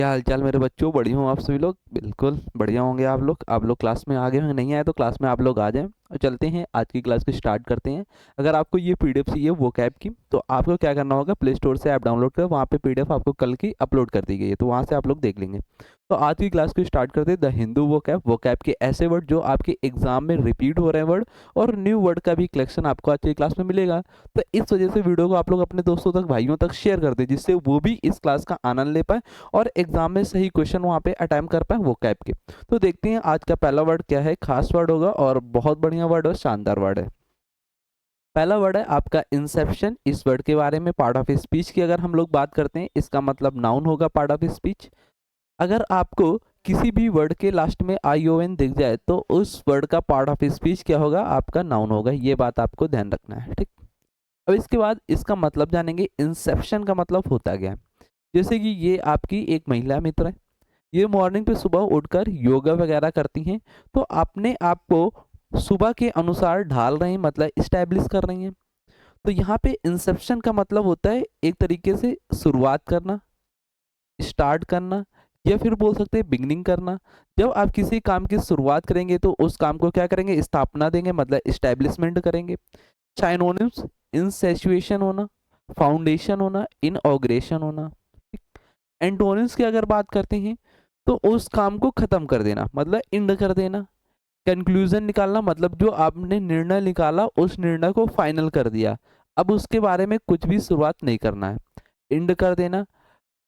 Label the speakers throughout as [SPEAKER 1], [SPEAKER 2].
[SPEAKER 1] क्या हालचाल मेरे बच्चों, बढ़िया हूँ। आप सभी लोग बिल्कुल बढ़िया होंगे। आप लोग क्लास में आ गए होंगे, नहीं आए तो क्लास में आप लोग आ जाएं और चलते हैं आज की क्लास को स्टार्ट करते हैं। अगर आपको ये पीडीएफ चाहिए वोकैब की, तो आपको क्या करना होगा, प्ले स्टोर से ऐप डाउनलोड कर, वहाँ पे पीडीएफ आपको कल की अपलोड कर दी गई है, तो वहाँ से आप लोग देख लेंगे। तो आज की क्लास को स्टार्ट करते हैं। द हिंदू वोकैब के ऐसे वर्ड जो आपके एग्जाम में रिपीट हो रहे हैं वर्ड, और न्यू वर्ड का भी कलेक्शन आपको आज की क्लास में मिलेगा। तो इस वजह से वीडियो को आप लोग अपने दोस्तों तक, भाइयों तक शेयर कर दें, जिससे वो भी इस क्लास का आनंद ले पाए और एग्जाम में सही क्वेश्चन वहाँ पे अटेम्प्ट कर पाए वो कैप के। तो देखते हैं आज का पहला वर्ड क्या है। खास वर्ड होगा और बहुत बढ़िया वर्ड और शानदार वर्ड है। पहला वर्ड है आपका इंसेप्शन। इस वर्ड के बारे में, पार्ट ऑफ स्पीच की अगर हम लोग बात करते हैं, इसका मतलब नाउन होगा पार्ट ऑफ स्पीच। अगर आपको किसी भी वर्ड के लास्ट में आई ओ एन दिख जाए तो उस वर्ड का पार्ट ऑफ स्पीच क्या होगा, आपका नाउन होगा। ये बात आपको ध्यान रखना है, ठीक। अब इसके बाद इसका मतलब जानेंगे। इंसेप्शन का मतलब होता क्या है। जैसे कि ये आपकी एक महिला मित्र है, ये मॉर्निंग पे सुबह उठकर योगा वगैरह करती हैं, तो अपने आप को सुबह के अनुसार ढाल रही हैं, मतलब इस्टेब्लिश कर रही हैं। तो यहाँ पे इंसेप्शन का मतलब होता है एक तरीके से शुरुआत करना, स्टार्ट करना, या फिर बोल सकते हैं बिगनिंग करना। जब आप किसी काम की शुरुआत करेंगे तो उस काम को क्या करेंगे, स्थापना देंगे, मतलब इस्टेब्लिशमेंट करेंगे। साइनोनिम्स, इंसेचुएशन होना, फाउंडेशन होना, इनऑग्रेशन होना। एंटोनिम्स की अगर बात करते हैं तो उस काम को खत्म कर देना, मतलब इंड कर देना। कंक्लूजन निकालना, मतलब जो आपने निर्णय निकाला उस निर्णय को फाइनल कर दिया, अब उसके बारे में कुछ भी शुरुआत नहीं करना है। इंड कर देना,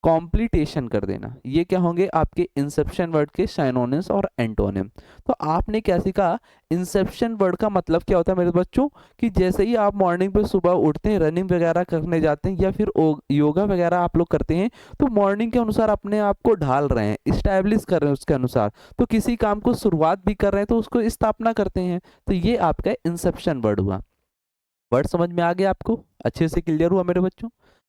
[SPEAKER 1] कॉम्प्लीटेशन कर देना, ये क्या होंगे आपके इंसेप्शन वर्ड के साइनोनिम्स और एंटोनिम। तो आपने क्या सीखा, इंसेप्शन वर्ड का मतलब क्या होता है मेरे बच्चों, कि जैसे ही आप मॉर्निंग पे सुबह उठते हैं, रनिंग वगैरह करने जाते हैं, या फिर योगा वगैरह आप लोग करते हैं, तो मॉर्निंग के अनुसार अपने आप को ढाल रहे हैं, इस्टेब्लिश कर रहे हैं उसके अनुसार। तो किसी काम को शुरुआत भी कर रहे हैं तो उसको स्थापना करते हैं। तो ये आपका इंसेप्शन वर्ड हुआ। वर्ड समझ में आ गया आपको, अच्छे से क्लियर हुआ मेरे बच्चों।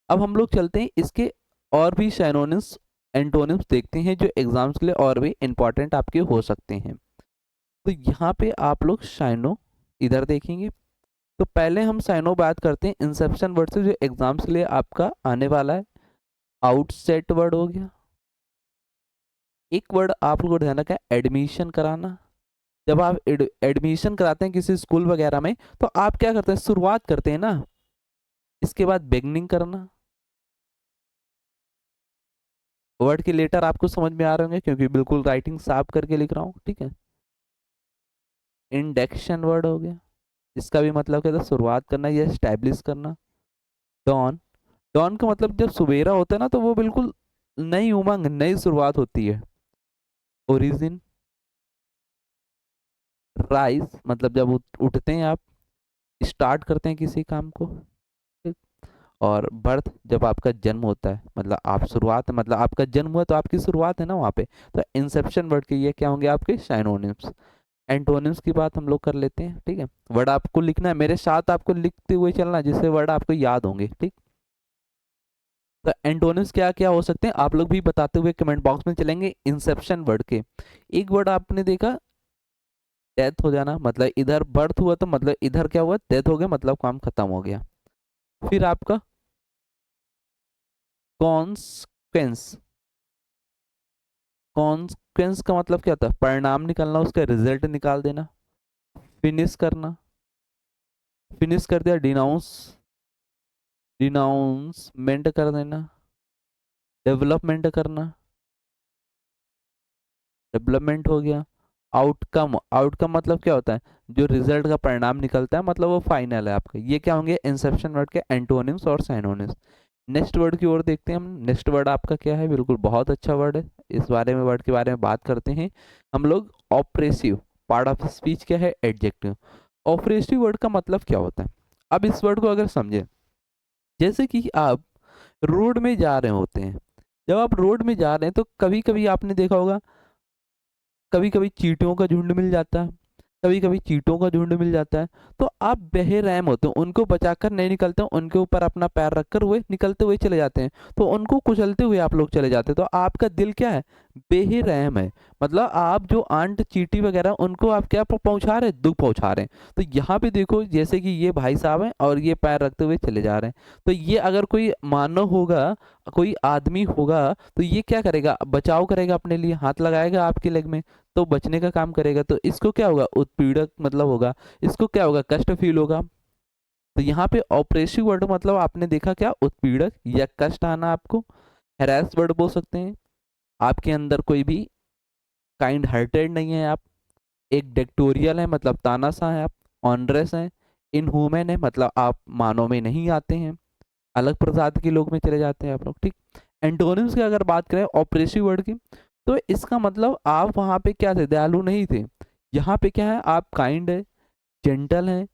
[SPEAKER 1] अब हम लोग चलते हैं इसके और भी साइनोनिम्स, एंटोनिम्स देखते हैं, जो एग्जाम्स के लिए और भी इंपॉर्टेंट आपके हो सकते हैं। तो यहाँ पे आप लोग साइनो इधर देखेंगे। तो पहले हम साइनो बात करते हैं इंसेप्शन वर्ड से, जो एग्जाम्स के लिए आपका आने वाला है। आउटसेट वर्ड हो गया। एक वर्ड आप लोगों को ध्यान रखना है, एडमिशन कराना। जब आप एडमिशन कराते हैं किसी स्कूल वगैरह में, तो आप क्या करते हैं, शुरुआत करते हैं ना, इसके बाद बिगनिंग करना। वर्ड के लेटर आपको समझ में आ रहे होंगे, क्योंकि बिल्कुल राइटिंग साफ करके लिख रहा हूँ, ठीक है। इंडेक्शन वर्ड हो गया, इसका भी मतलब क्या था, शुरुआत करना या स्टैब्लिश करना। डॉन, डॉन का मतलब जब सवेरा होता है ना, तो वो बिल्कुल नई उमंग, नई शुरुआत होती है। ओरिजिन, राइज मतलब जब उठते हैं आप, स्टार्ट करते हैं किसी काम को, ठीक? और बर्थ जब आपका जन्म होता है, मतलब आप शुरुआत, मतलब आपका जन्म हुआ तो आपकी शुरुआत है ना वहाँ पे। तो इंसेप्शन वर्ड के ये क्या होंगे, आपके साइनोनिम्स। एंटोनिम्स की बात हम लोग कर लेते हैं, ठीक है। वर्ड आपको लिखना है, मेरे साथ आपको लिखते हुए चलना, जिससे वर्ड आपको याद होंगे, ठीक। तो एंटोनिम्स क्या क्या हो सकते हैं, आप लोग भी बताते हुए कमेंट बॉक्स में चलेंगे। इंसेप्शन वर्ड के एक वर्ड आपने देखा, डेथ हो जाना, मतलब इधर बर्थ हुआ तो मतलब इधर क्या हुआ, डेथ हो गया, मतलब काम खत्म हो गया। फिर आपका कॉन्सिक्वेंस, कॉन्सिक्वेंस का मतलब क्या होता है, परिणाम निकालना, उसका रिजल्ट निकाल देना। फिनिश करना, फिनिश कर दिया, डिनाउंस, डिनाउंसमेंट कर देना। डेवलपमेंट करना, डेवलपमेंट हो गया। आउटकम, आउटकम मतलब क्या होता है, जो रिजल्ट का परिणाम निकलता है, मतलब वो फाइनल है आपका। ये क्या होंगे, इंसेप्शन वर्ड के एंटोनिम्स और साइनोनिम्स। नेक्स्ट वर्ड की ओर देखते हैं हम। नेक्स्ट वर्ड आपका क्या है, बिल्कुल बहुत अच्छा वर्ड है, इस बारे में, वर्ड के बारे में बात करते हैं हम लोग। ऑपरेसिव, पार्ट ऑफ स्पीच क्या है, एडजेक्टिव। ऑपरेसिव वर्ड का मतलब क्या होता है, अब इस वर्ड को अगर समझे, जैसे कि आप रोड में जा रहे होते हैं, जब आप रोड में जा रहे हैं तो कभी कभी आपने देखा होगा, कभी कभी चींटियों का झुंड मिल जाता है, कभी कभी चींटों का झुंड मिल जाता है, तो आप बेरहम होते हो, उनको बचाकर नहीं निकलते हो, उनके ऊपर अपना पैर रखकर हुए निकलते हुए चले जाते हैं, तो उनको कुचलते हुए आप लोग चले जाते हैं, तो आपका दिल क्या है, बेरहम है। मतलब आप जो आंट चींटी वगैरह उनको आप क्या पहुंचा रहे हैं, दुख पहुंचा रहे हैं। तो यहाँ पे देखो जैसे कि ये भाई साहब हैं और ये पैर रखते हुए चले जा रहे हैं, तो ये अगर कोई मानव होगा, कोई आदमी होगा, तो ये क्या करेगा, बचाव करेगा, अपने लिए हाथ लगाएगा आपके लेग में, तो बचने का काम करेगा, तो इसको क्या होगा, उत्पीड़क मतलब होगा, इसको क्या होगा, कष्ट फील होगा। तो यहाँ पे ऑपरेसिव वर्ड मतलब आपने देखा क्या, उत्पीड़क या कष्ट आना आपको। हैरेस वर्ड बोल सकते हैं, आपके अंदर कोई भी काइंड हार्टेड नहीं है आप। एक डिक्टोरियल है मतलब तानाशाह है आप। ऑनरेस है, इनह्यूमन है मतलब आप मानव में नहीं आते हैं, अलग प्रजाति के लोग में चले जाते हैं आप लोग, ठीक। एंटोनिम्स की अगर बात करें ऑपरेसिव वर्ड की, तो इसका मतलब आप वहाँ पे क्या थे, दयालु नहीं थे। यहाँ पे क्या है, आप काइंड है, जेंटल हैं,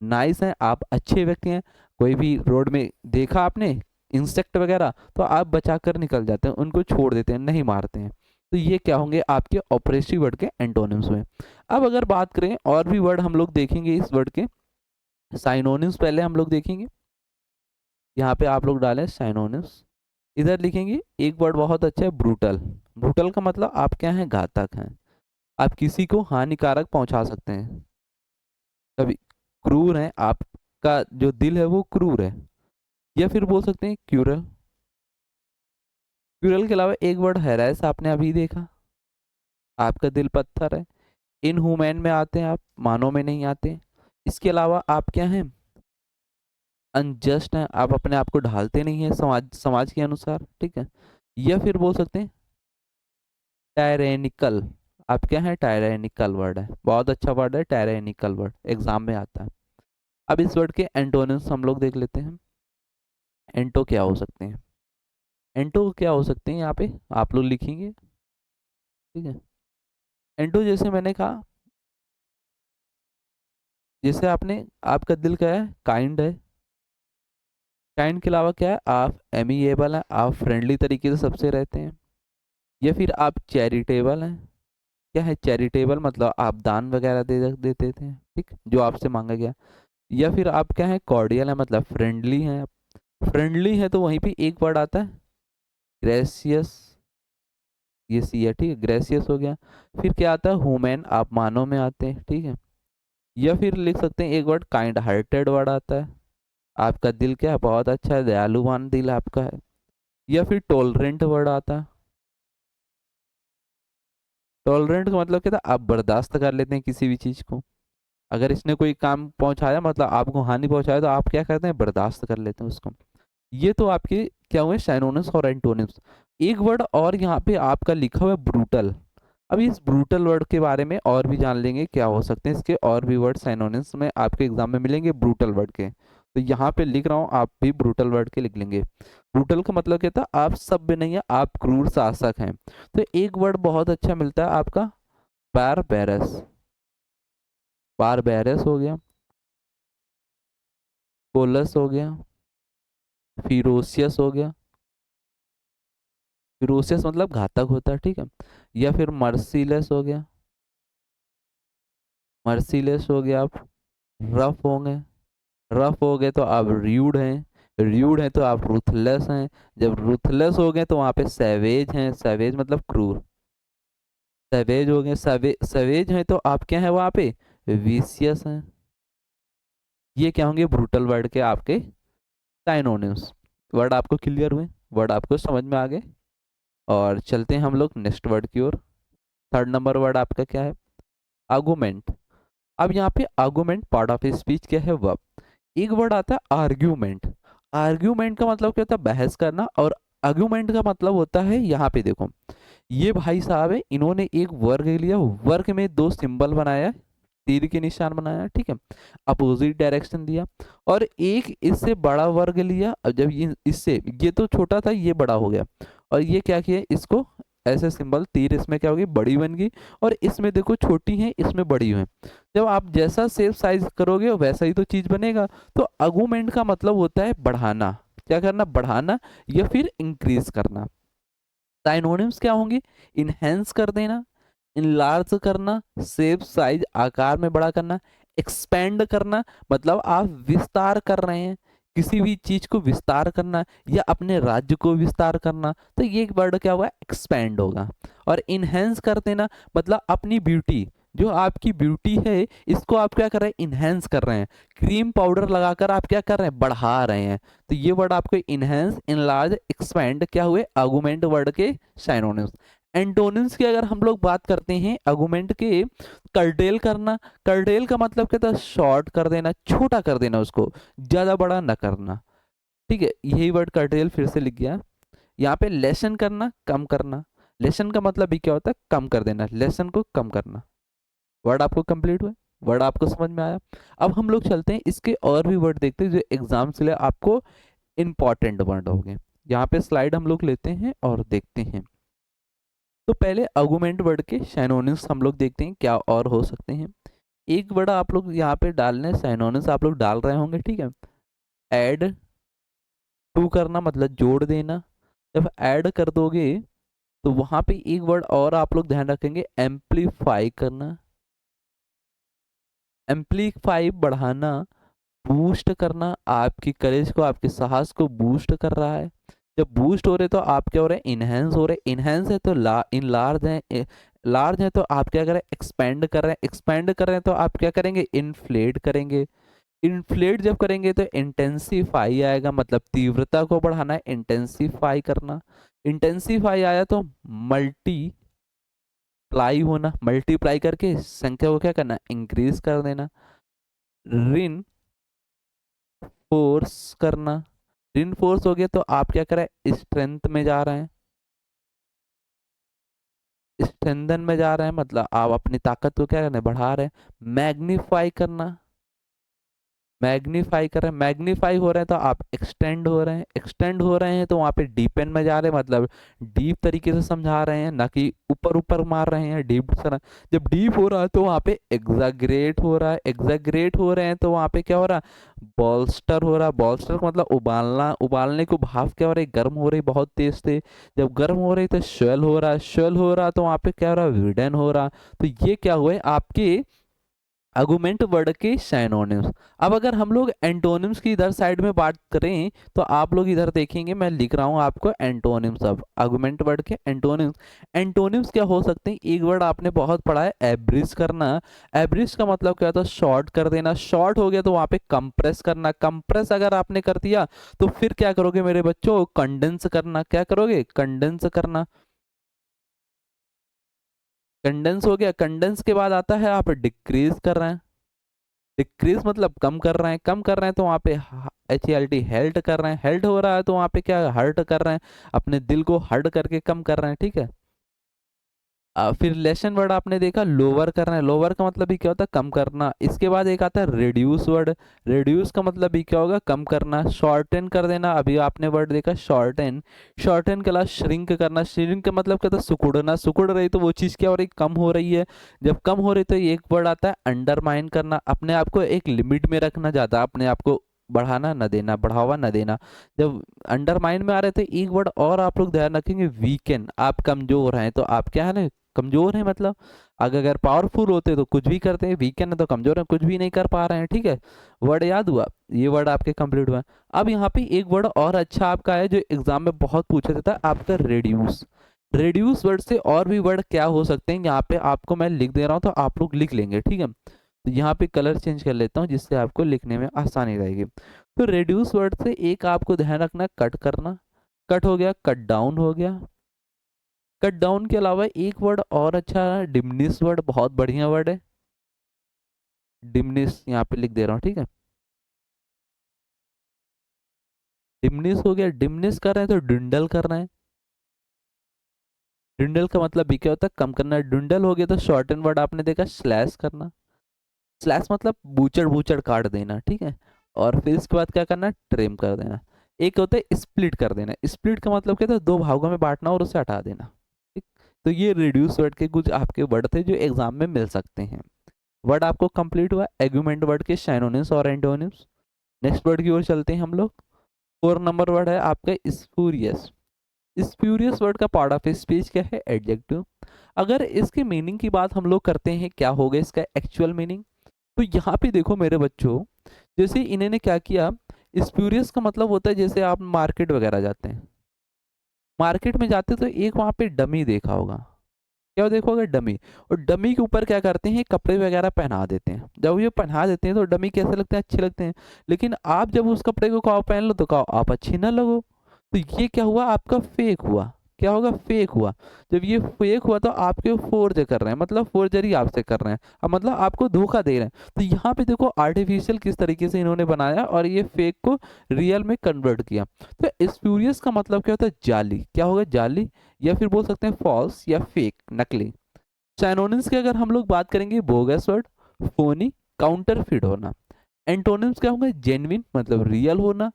[SPEAKER 1] नाइस हैं, आप अच्छे व्यक्ति हैं। कोई भी रोड में देखा आपने इंसेक्ट वगैरह, तो आप बचा कर निकल जाते हैं, उनको छोड़ देते हैं, नहीं मारते हैं। तो ये क्या होंगे आपके ऑपरेसिव वर्ड के एंटोनिम्स में। अब अगर बात करें और भी वर्ड हम लोग देखेंगे इस वर्ड के साइनोनिम्स, पहले हम लोग देखेंगे। यहाँ पे आप लोग डालें साइनोनिम्स, इधर लिखेंगे एक वर्ड बहुत अच्छा है, ब्रूटल। ब्रूटल का मतलब आप क्या हैं, घातक हैं, आप किसी को हानिकारक पहुंचा सकते हैं। कभी क्रूर है, आपका जो दिल है वो क्रूर है। या फिर बोल सकते हैं क्यूरल। क्यूरल के अलावा एक वर्ड हैरेस आपने अभी देखा, आपका दिल पत्थर है। इनह्यूमैन में आते हैं आप, मानव में नहीं आते। इसके अलावा आप क्या हैं, अनजस्ट हैं, आप अपने आप को ढालते नहीं हैं समाज समाज के अनुसार, ठीक है। या फिर बोल सकते हैं टायरेनिकल, आप क्या हैं, टायरेनिकल वर्ड है, बहुत अच्छा वर्ड है टायरेनिकल वर्ड, एग्जाम में आता है। अब इस वर्ड के एंटोनिम्स हम लोग देख लेते हैं। एंटो क्या हो सकते हैं, एंटो क्या हो सकते हैं यहाँ पे आप लोग लिखेंगे, ठीक है। एंटो जैसे मैंने कहा, जैसे आपने, आपका दिल क्या है, काइंड है। काइंड के अलावा क्या है, आप एमिएबल हैं, आप फ्रेंडली तरीके से सबसे रहते हैं। या फिर आप चैरिटेबल हैं, क्या है चैरिटेबल मतलब आप दान वगैरह देते थे, ठीक, जो आपसे मांगा गया। या फिर आप क्या है, कॉर्डियल है मतलब फ्रेंडली हैं आप। फ्रेंडली है तो वहीं पे एक वर्ड आता है ग्रेसियस, ये सी है, ठीक है, ग्रेसियस हो गया। फिर क्या आता है, ह्यूमन, आप मानव में आते हैं, ठीक है। या फिर लिख सकते हैं एक वर्ड काइंड हार्टेड वर्ड आता है, आपका दिल क्या है, बहुत अच्छा है, दयालुवान दिल आपका है। या फिर टॉलरेंट वर्ड आता है। टॉलरेंट का मतलब क्या था, आप बर्दाश्त कर लेते हैं किसी भी चीज को। अगर इसने कोई काम पहुंचाया मतलब आपको हानि पहुंचाया, तो आप क्या करते हैं, बर्दाश्त कर लेते हैं उसको। ये तो आपके क्या हुए साइनोनिम्स और एंटोनिम्स। एक वर्ड और यहाँ पे आपका लिखा हुआ है ब्रूटल। अब इस ब्रूटल वर्ड के बारे में और भी जान लेंगे, क्या हो सकते हैं इसके और भी वर्ड साइनोनिम्स में आपके एग्जाम में मिलेंगे ब्रूटल वर्ड के। तो यहाँ पे लिख रहा हूँ, आप भी ब्रूटल वर्ड के लिख लेंगे। ब्रूटल का मतलब क्या था, आप सभ्य नहीं है, आप क्रूर शासक हैं। तो एक वर्ड बहुत अच्छा मिलता है आपका, बारबेरस। बारबेरस हो गया, कोलस हो गया, फिरोसियस हो गया। फिरोसियस मतलब घातक होता है, ठीक है। या फिर मर्सीलेस हो गया, मर्सीलेस हो गया आप। रफ होंगे, रफ हो गए तो आप र्यूड हैं, र्यूड हैं तो आप रूथलेस हैं। जब रूथलेस हो गए तो वहाँ पे सैवेज हैं, सैवेज मतलब क्रूर। सैवेज हो गए, सैवेज हैं तो आप क्या है वहाँ पे, विशियस हैं। ये क्या होंगे, ब्रूटल वर्ड के आपके साइनोनिम्स। वर्ड आपको क्लियर हुए, वर्ड आपको समझ में आ गए। और चलते हैं हम लोग नेक्स्ट वर्ड की ओर। थर्ड नंबर वर्ड आपका क्या है, आर्गुमेंट। अब यहाँ पे आर्गुमेंट पार्ट ऑफ स्पीच क्या है, वर्ब। एक वर्ड आता है आर्ग्यूमेंट। आर्ग्यूमेंट का मतलब क्या होता है, बहस करना। और आर्ग्यूमेंट का मतलब होता है, यहाँ पे देखो ये भाई साहब है, इन्होंने एक वर्ग लिया, वर्ग में दो सिंबल बनाया, तीर के निशान बनाया, ठीक है, अपोजिट डायरेक्शन दिया। और एक इससे बड़ा वर्ग लिया, अब जब ये इससे, ये तो छोटा था ये बड़ा हो गया, और ये क्या किया, इसको ऐसे सिंबल तीर, इसमें क्या होगी, बड़ी बन गई। और इसमें देखो छोटी है, इसमें बड़ी है। जब आप जैसा सेप साइज करोगे वैसा ही तो चीज बनेगा। तो अगुमेंट का मतलब होता है बढ़ाना, क्या करना, बढ़ाना या फिर इंक्रीज करना। साइनोनिम्स क्या होंगे, इनहेंस कर देना, इनलार्ज करना, शेप साइज आकार में बड़ा करना। एक्सपेंड करना मतलब आप विस्तार कर रहे हैं, किसी भी चीज को विस्तार करना या अपने राज्य को विस्तार करना, तो ये एक वर्ड क्या हुआ, एक्सपेंड होगा। और इनहेंस कर देना मतलब अपनी ब्यूटी, जो आपकी ब्यूटी है इसको आप क्या कर रहे हैं, इनहेंस कर रहे हैं। क्रीम पाउडर लगाकर आप क्या कर रहे हैं, बढ़ा रहे हैं। तो ये वर्ड आपको इनहेंस, इनलार्ज, एक्सपेंड क्या हुए, आर्गुमेंट वर्ड के साइनोनिम्स। एंटोनिम्स की अगर हम लोग बात करते हैं आर्गुमेंट के, कर्टेल करना, कर्टेल का मतलब क्या था, शॉर्ट कर देना, छोटा कर देना, उसको ज्यादा बड़ा ना करना। ठीक है, यही वर्ड कर्टेल फिर से लिख गया। यहाँ पे लेसन करना, कम करना। लेसन का मतलब भी क्या होता है, कम कर देना, लेसन को कम करना। वर्ड आपको कंप्लीट हुआ, वर्ड आपको समझ में आया। अब हम लोग चलते हैं इसके और भी वर्ड देखते हैं जो एग्जाम के लिए आपको इंपॉर्टेंट वर्ड हो गए। यहाँ पे स्लाइड हम लोग लेते हैं और देखते हैं। तो पहले आर्गुमेंट वर्ड के साइनोनिम्स हम लोग देखते हैं क्या और हो सकते हैं। एक वर्ड आप लोग यहाँ पे डालने, साइनोनिम्स आप लोग डाल रहे होंगे, ठीक है। ऐड टू करना मतलब जोड़ देना। जब ऐड कर दोगे तो वहां पे एक वर्ड और आप लोग ध्यान रखेंगे, एम्पलीफाई करना। एम्पलीफाई बढ़ाना, बूस्ट करना, आपकी करेज को, आपके साहस को बूस्ट कर रहा है। जब बूस्ट हो रहे तो आप क्या हो रहे हैं, इनहेंस हो रहे। इनहेंस है तो इन लार्ज है, लार्ज है तो आप क्या करें, एक्सपेंड कर रहे हैं। एक्सपेंड कर रहे हैं तो आप क्या करेंगे, इन्फ्लेट करेंगे। इन्फ्लेट जब करेंगे तो इंटेंसिफाई आएगा, मतलब तीव्रता को बढ़ाना है, इंटेंसिफाई करना। इंटेंसिफाई आया तो मल्टीप्लाई होना, मल्टीप्लाई करके संख्या को क्या करना, इंक्रीज कर देना। रिन फोर्स करना, रिनफोर्स हो गया तो आप क्या करें, स्ट्रेंथ में जा रहे हैं, स्ट्रेंथन में जा रहे हैं, मतलब आप अपनी ताकत को क्या करने, बढ़ा रहे हैं। मैग्नीफाई करना, मैग्नीफाई कर रहे हैं, मैग्नीफाई हो रहे हैं तो आप एक्सटेंड हो रहे हैं, एक्सटेंड हो रहे हैं तो वहाँ पे डीपेन में जा रहे हैं, मतलब डीप तरीके से समझा रहे हैं, ना कि ऊपर ऊपर मार रहे हैं, डीप से। जब डीप हो रहा है तो वहाँ पे एग्जाग्रेट हो रहा है, एग्जाग्रेट हो रहे हैं तो वहाँ पे क्या हो रहा है, बॉल्स्टर हो रहा है। बॉल्स्टर का मतलब उबालना, उबालने को भाप क्या हो रही, गर्म हो रही बहुत तेज से। जब गर्म हो रही तो शेल हो रहा है, शेल हो रहा है तो वहाँ पे क्या हो रहा है, विडन हो रहा। तो ये क्या हुए आपके आर्गुमेंट वर्ड के साइनोनिम्स। अब अगर हम लोग एंटोनिम्स की इधर साइड में बात करें तो आप लोग इधर देखेंगे, मैं लिख रहा हूं आपको एंटोनिम्स। अब आर्गुमेंट वर्ड के एंटोनिम्स, एंटोनिम्स क्या हो सकते हैं, एक वर्ड आपने बहुत पढ़ा है, एब्रिज करना। एब्रिज का मतलब क्या होता है, शॉर्ट कर देना। शॉर्ट हो गया तो वहां पे कंप्रेस करना, कंप्रेस अगर आपने कर दिया तो फिर क्या करोगे मेरे बच्चों, कंडेंस करना। क्या करोगे, कंडेंस करना। कंडेंस हो गया, कंडेंस के बाद आता है आप डिक्रीज कर रहे हैं। डिक्रीज मतलब कम कर रहे हैं, कम कर रहे हैं तो वहाँ पे HELT, हेल्ट कर रहे हैं। हेल्ट हो रहा है तो वहाँ पे क्या, हर्ट कर रहे हैं, अपने दिल को हर्ट करके कम कर रहे हैं, ठीक है। फिर लेसन वर्ड आपने देखा, लोअर कर रहे हैं। लोअर का मतलब भी क्या होता है, कम करना। इसके बाद एक आता है रिड्यूस वर्ड, रिड्यूस का मतलब भी क्या होगा, कम करना। शॉर्टन कर देना, अभी आपने वर्ड देखा शॉर्टन, शॉर्टन के अलावा श्रिंक करना। श्रिंक का मतलब क्या होता है, सिकुड़ना, सिकुड़ रही तो वो चीज़ क्या हो रही, कम हो रही है। जब कम हो रही तो एक वर्ड आता है अंडरमाइन करना, अपने आप को एक लिमिट में रखना, ज़्यादा अपने आप को बढ़ाना न देना, बढ़ावा न देना। जब अंडरमाइन में आ रहे थे, एक वर्ड और आप लोग ध्यान रखेंगे, वीकेंड। आप कमजोर हैं तो आप क्या है ना, कमजोर है, मतलब अगर पावरफुल होते तो कुछ भी करते हैं, वीकेंड है तो कमजोर है, कुछ भी नहीं कर पा रहे हैं, ठीक है। वर्ड याद हुआ, ये वर्ड आपके कंप्लीट हुआ। अब यहाँ पे एक वर्ड और अच्छा आपका है जो एग्जाम में बहुत पूछा जाता है, आपका रेड्यूस। रेड्यूस वर्ड से और भी वर्ड क्या हो सकते हैं, यहाँ पे आपको मैं लिख दे रहा हूँ तो आप लोग लिख लेंगे, ठीक है। तो यहाँ पे कलर चेंज कर लेता हूँ जिससे आपको लिखने में आसानी रहेगी। तो रेड्यूस वर्ड से एक आपको ध्यान रखना, कट करना। कट हो गया, कट डाउन हो गया। कट डाउन के अलावा एक वर्ड और अच्छा है, डिमनिस वर्ड, बहुत बढ़िया वर्ड है। डिमनिस यहाँ पे लिख दे रहा हूँ, ठीक है। डिमनिस हो गया, डिमनिस कर रहे हैं तो डिंडल कर रहे हैं। डिंडल का मतलब भी क्या होता है, कम करना। डिंडल हो गया तो शॉर्टन वर्ड आपने देखा, स्लैश करना। स्लैश मतलब बूचड़ बूचड़ काट देना, ठीक है। और फिर इसके बाद क्या करना, ट्रिम कर देना। एक होता है स्प्लिट कर देना, स्प्लिट का मतलब क्या होता है, दो भागों में बांटना और उसे हटा देना, ठीक। तो ये रिड्यूस वर्ड के कुछ आपके वर्ड थे जो एग्जाम में मिल सकते हैं। वर्ड आपको कंप्लीट हुआ, एग्यूमेंट वर्ड के साइनोनिम्स और एंटोनिम्स। नेक्स्ट वर्ड की ओर चलते हैं हम लोग। 4 नंबर वर्ड है आपका स्पूरियस। स्पूरियस वर्ड का पार्ट ऑफ स्पीच क्या है, एडजेक्टिव। अगर इसके मीनिंग की बात हम लोग करते हैं, क्या होगा इसका एक्चुअल मीनिंग, तो यहाँ पे देखो मेरे बच्चों, जैसे इन्होंने क्या किया, स्प्यूरियस का मतलब होता है जैसे आप मार्केट वगैरह जाते हैं, मार्केट में जाते तो एक वहाँ पे डमी देखा होगा, क्या देखोगे, डमी। और डमी के ऊपर क्या करते हैं, कपड़े वगैरह पहना देते हैं। जब ये पहना देते हैं तो डमी कैसे लगते हैं, अच्छे लगते हैं। लेकिन आप जब उस कपड़े को कहो पहन लो तो कहो आप अच्छी ना लगो। तो ये क्या हुआ, आपका फेक हुआ। क्या होगा, फेक हुआ। जब ये फेक हुआ तो आपके फोर्ज कर रहे हैं, मतलब फोर्जरी आपसे कर रहे हैं, अब मतलब आपको धोखा दे रहे हैं। तो यहाँ पे देखो आर्टिफिशियल किस तरीके से इन्होंने बनाया और ये फेक को रियल में कन्वर्ट किया। तो स्प्यूरियस का मतलब क्या होता है, जाली। क्या होगा, जाली, या फिर बोल सकते हैं फॉल्स या फेक, नकली। साइनोनिम्स की अगर हम लोग बात करेंगे, बोगस वर्ड, फोनी, काउंटरफिट होना। एंटोनिम्स क्या होंगे, जेन्युइन मतलब रियल होना,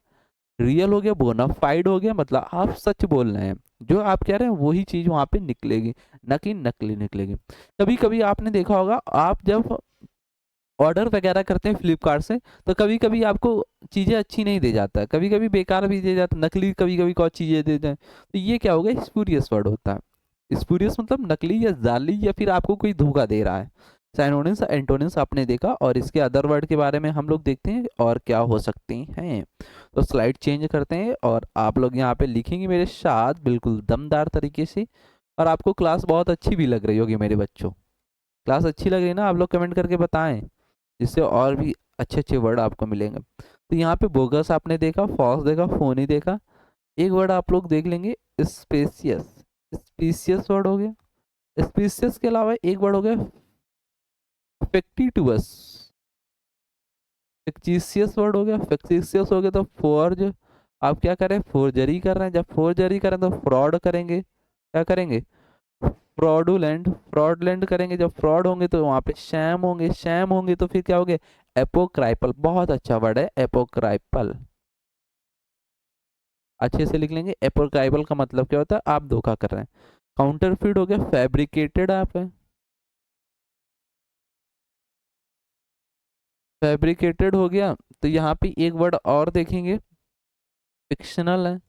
[SPEAKER 1] रियल हो गया, बोनाफाइड हो गया मतलब आप सच बोल रहे हैं, जो आप कह रहे हैं वही चीज वहां पे निकलेगी, न कि नकली निकलेगी। कभी कभी आपने देखा होगा, आप जब ऑर्डर वगैरह करते हैं फ्लिपकार्ट से, तो कभी कभी आपको चीजें अच्छी नहीं दे जाता, कभी कभी बेकार भी दे जाता, नकली कभी कभी कुछ चीजें दे जाए, तो ये क्या होगा, स्पूरियस वर्ड होता है। स्पूरियस मतलब नकली या जाली, या फिर आपको कोई धोखा दे रहा है। साइनोनिम्स एंटोनिम्स आपने देखा, और इसके अदर वर्ड के बारे में हम लोग देखते हैं और क्या हो सकते हैं। तो स्लाइड चेंज करते हैं और आप लोग यहाँ पे लिखेंगे मेरे साथ बिल्कुल दमदार तरीके से। और आपको क्लास बहुत अच्छी भी लग रही होगी मेरे बच्चों, क्लास अच्छी लग रही है ना, आप लोग कमेंट करके बताएं, जिससे और भी अच्छे अच्छे वर्ड आपको मिलेंगे। तो यहाँ पे बोगस आपने देखा, फॉल्स देखा, फोनी देखा। एक वर्ड आप लोग देख लेंगे, स्पेसियस। स्पीसियस वर्ड हो गया। स्पीसियस के अलावा एक वर्ड हो गया फेक्टिटुअस। फिक्टिशियस वर्ड हो गया, फिक्टिशियस हो गया तो फोर्ज। आप क्या करें, फोर्जरी कर रहे हैं, जब फोर्जरी करें तो फ्रॉड करेंगे, क्या करेंगे, फ्रॉडुलेंट, फ्रॉडलेंट करेंगे। जब फ्रॉड होंगे तो वहां पे शैम होंगे, शैम होंगे तो फिर क्या होंगे, एपोक्राइपल। बहुत अच्छा वर्ड है एपोक्राइपल, अच्छे से लिख लेंगे। एपोक्राइपल का मतलब क्या होता है, आप धोखा कर रहे हैं। काउंटरफीट हो गया, फैब्रिकेटेड आप है, फैब्रिकेटेड हो गया। तो यहाँ पे एक वर्ड और देखेंगे, फिक्शनल है।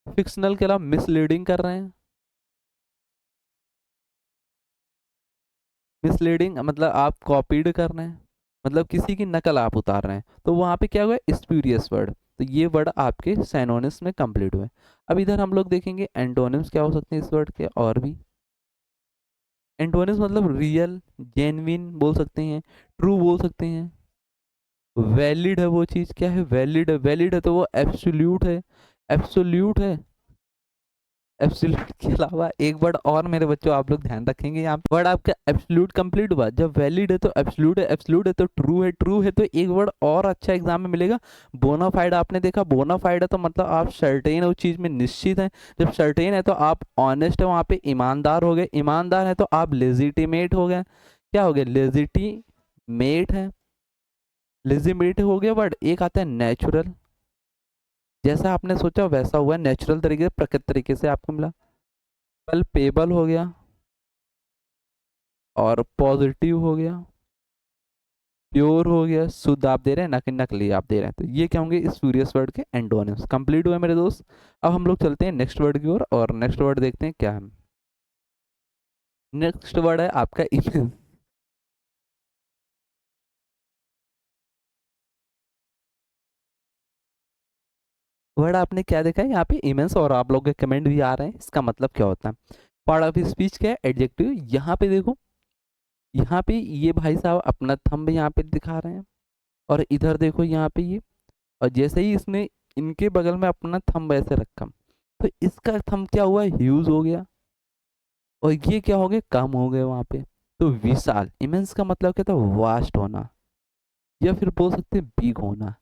[SPEAKER 1] फिक्शनल के अलावा मिसलीडिंग कर रहे हैं। मिसलीडिंग मतलब आप कॉपीड कर रहे हैं, मतलब किसी की नकल आप उतार रहे हैं, तो वहां पे क्या हुआ, स्प्यूरियस वर्ड। तो ये वर्ड आपके साइनोनिम्स में कंप्लीट हुए। अब इधर हम लोग देखेंगे एंटोनिम्स क्या हो सकते हैं इस वर्ड के, और भी। एंटोनिम्स मतलब रियल, जेन्युइन बोल सकते हैं, ट्रू बोल सकते हैं, वैलिड है वो चीज, क्या है, वैलिड है। वैलिड है तो वो एब्सोल्यूट है, एब्सोल्यूट है। एब्सोल्यूट के अलावा एक वर्ड और मेरे बच्चों आप लोग ध्यान रखेंगे, यहाँ पे वर्ड आपका एब्सोल्यूट कंप्लीट हुआ। जब वैलिड है तो एब्सोल्यूट है, एब्सोल्यूट है तो ट्रू है, ट्रू है तो एक वर्ड और अच्छा एग्जाम में मिलेगा, बोनाफाइड। आपने देखा बोनाफाइड है तो मतलब आप सर्टेन है उस चीज में, निश्चित है। जब सर्टेन है तो आप ऑनेस्ट है, वहां पे ईमानदार हो गए। ईमानदार है तो आप लेजिटिमेट हो गए, क्या हो गया, लेजिटिमेट है। लेजिटिमेट हो गया वर्ड। एक आता है नेचुरल, जैसा आपने सोचा वैसा हुआ, नेचुरल तरीके से, प्रकृति तरीके से आपको मिला। पल्पेबल हो गया, और पॉजिटिव हो गया, प्योर हो गया, शुद्ध आप दे रहे हैं ना कि नकली आप दे रहे हैं। तो ये क्या होंगे, स्पूरियस वर्ड के एंटोनिम्स। कंप्लीट हुए मेरे दोस्त। अब हम लोग चलते हैं नेक्स्ट वर्ड की ओर, और नेक्स्ट वर्ड देखते हैं क्या है। नेक्स्ट वर्ड है आपका इमेज। वर्ड आपने क्या देखा है यहाँ पे, इमेंस, और आप लोग के कमेंट भी आ रहे हैं, इसका मतलब क्या होता है। पार्ट ऑफ स्पीच क्या है, एडजेक्टिव। यहाँ पे देखो, यहाँ पे ये भाई साहब अपना थंब यहाँ पे दिखा रहे हैं, और इधर देखो यहाँ पे ये, और जैसे ही इसने इनके बगल में अपना थंब ऐसे रखा, तो इसका थंब क्या हुआ, ह्यूज हो गया, और ये क्या हो गया, कम हो गए वहां पे। तो विशाल, इमेंस का मतलब क्या था, वास्ट होना, या फिर बोल सकते हैं बिग होना।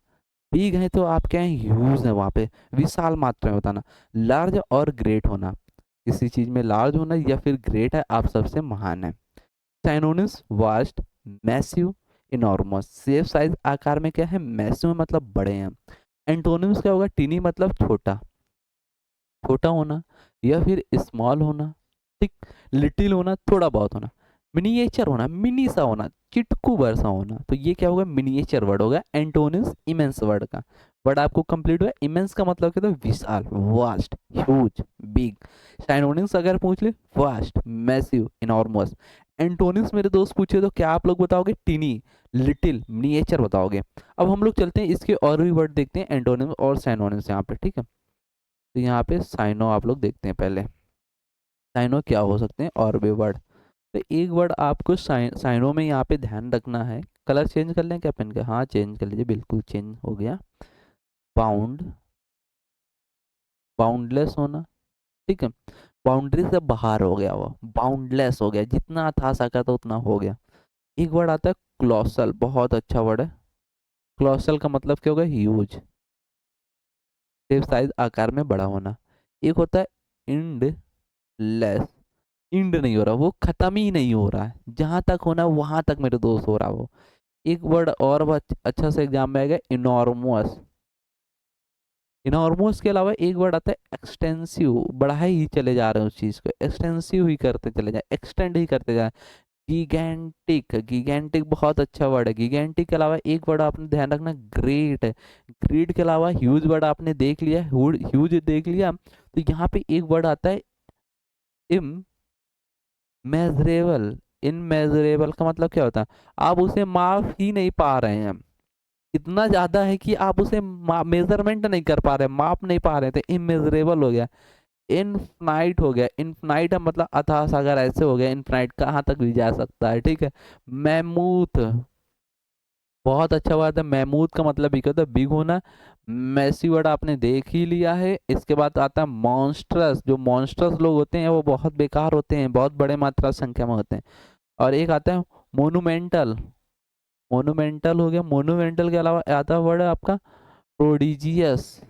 [SPEAKER 1] बिग है तो आप क्या है, ह्यूज है वहां पे, विशाल मात्रा में बताना। लार्ज और ग्रेट होना, किसी चीज में लार्ज होना या फिर ग्रेट है, आप सबसे महान है। Synonyms, vast, massive, enormous. Safe size आकार में क्या है, मैसिव मतलब बड़े हैं। एंटोनिम्स क्या होगा, टीनी मतलब छोटा, छोटा होना, या फिर स्मॉल होना, ठीक, लिटिल होना, थोड़ा बहुत होना। मिनिएचर होना, मिनी सा होना, चिटकू भर सा होना। तो ये क्या होगा, मिनिएचर वर्ड होगा एंटोनिम्स इमेंस वर्ड का। वर्ड आपको कंप्लीट हुआ। इमेंस का मतलब क्या था, विशाल, वास्ट, ह्यूज, बिग। साइनोनिम्स अगर पूछ ले, वास्ट, मैसिव, इनॉर्मस। एंटोनिम्स मेरे दोस्त पूछे तो क्या आप लोग बताओगे, टिनी, लिटिल, मिनिएचर बताओगे। अब हम लोग चलते हैं इसके और भी वर्ड देखते हैं एंटोनिम्स और साइनोनिम्स यहाँ पे, ठीक है। तो यहाँ पे साइनो आप लोग देखते हैं पहले, साइनो क्या हो सकते हैं और भी वर्ड। तो एक वर्ड आपको साइनो में यहाँ पे ध्यान रखना है। कलर चेंज कर लें क्या पेन का, हाँ चेंज कर लीजिए, बिल्कुल चेंज हो गया। बाउंड, बाउंडलेस होना, ठीक है। बाउंड्री से बाहर हो गया, वो बाउंडलेस हो गया, जितना था सका था उतना हो गया। एक वर्ड आता है क्लोसल, बहुत अच्छा वर्ड है। क्लोसल का मतलब क्या होगा, ह्यूज, शेप साइज आकार में बड़ा होना। एक होता है इंड लेस, इंड नहीं हो रहा, वो खत्म ही नहीं हो रहा है, जहां तक होना वहां तक मेरे दोस्त हो रहा है वो। एक वर्ड और अच्छा से एग्जाम में आएगा, इनॉर्मस। इनॉर्मस के अलावा एक वर्ड आता है एक्सटेंसिव, बढ़ाए ही चले जा रहे हैं उस चीज को, एक्सटेंसिव ही करते चले जाए, एक्सटेंड ही करते जाए। गीगैंटिक, गीगैंटिक बहुत अच्छा वर्ड है। गीगैंटिक के अलावा एक वर्ड आपने ध्यान रखना, ग्रेट है। ग्रेट के अलावा ह्यूज वर्ड आपने देख लिया, ह्यूज देख लिया, तो यहाँ पे एक वर्ड आता है इमेजरेबल। इनमेजरेबल का मतलब क्या होता है, आप उसे माप ही नहीं पा रहे हैं, इतना ज्यादा है कि आप उसे मेजरमेंट नहीं कर पा रहे, माप नहीं पा रहे थे, इमेजरेबल हो गया। इनफाइनाइट हो गया, इनफाइनाइट मतलब अथाह सागर ऐसे हो गया, इनफाइनाइट कहाँ तक भी जा सकता है, ठीक है। मैमूथ, बहुत अच्छा वर्ड है। मैमूथ का मतलब भी क्या होता है, बिग होना। मैसी वर्ड आपने देख ही लिया है। इसके बाद आता है मॉन्स्ट्रस, जो मॉन्स्ट्रस लोग होते हैं वो बहुत बेकार होते हैं, बहुत बड़े मात्रा संख्या में होते हैं। और एक आता है मोनूमेंटल, मोनूमेंटल हो गया। मोनूमेंटल के अलावा आता है वर्ड है आपका prodigious,